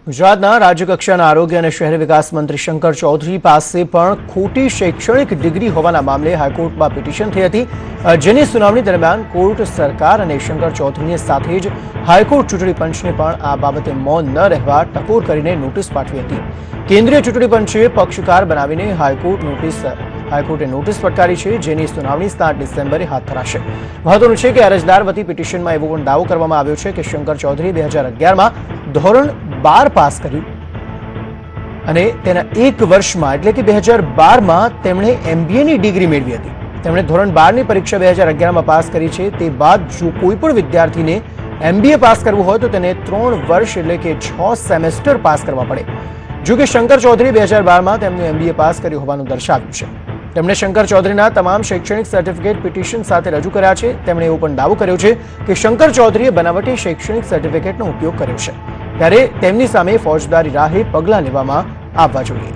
ગુજરાતના રાજ્યકક્ષાના આરોગ્ય અને શહેરી વિકાસ મંત્રી શંકર ચૌધરી પાસે પણ ખોટી શૈક્ષણિક ડિગ્રી હોવાના મામલે હાઈકોર્ટમાં પિટિશન થઈ હતી, જેની સુનાવણી દરમિયાન કોર્ટ સરકાર અને શંકર ચૌધરીની સાથે જ હાઈકોર્ટ ચૂંટણી પંચને પણ આ બાબતે મૌન ન રહેવા ટકોર કરીને નોટિસ પાઠવી હતી। કેન્દ્રીય ચૂંટણી પંચે પક્ષકાર બનાવીને હાઈકોર્ટે નોટિસ ફટકારી છે, જેની સુનાવણી 7 ડિસેમ્બરે હાથ ધરાશે। મહત્વનું છે કે અરજદાર વતી પિટિશનમાં એવો પણ દાવો કરવામાં આવ્યો છે કે શંકર ચૌધરી 2011માં ધોરણ 12 પાસ કર્યું અને તેના એક વર્ષમાં એટલે કે 2012માં તેમણે MBAની ડિગ્રી મેળવી હતી। તેમણે ધોરણ 12ની પરીક્ષા 2011માં પાસ કરી છે। તે બાદ જો કોઈ પણ વિદ્યાર્થીને MBA પાસ કરવું હોય તો તેને 3 વર્ષ એટલે કે 6 સેમેસ્ટર પાસ કરવા પડે। જો કે શંકર ચૌધરી 2012માં તેમનું MBA પાસ કર્યું હોવાનું દર્શાવ્યું છે। તેમણે શંકર ચૌધરીના તમામ શૈક્ષણિક સર્ટિફિકેટ પિટિશન સાથે રજૂ કર્યા છે। તેમણે એવો પણ દાવો કર્યો છે કે શંકર ચૌધરીએ બનાવટી શૈક્ષણિક સર્ટિફિકેટનો ઉપયોગ કર્યો છે, ત્યારે તેમની સામે ફોજદારી રાહે પગલાં લેવામાં આવવા જોઈએ।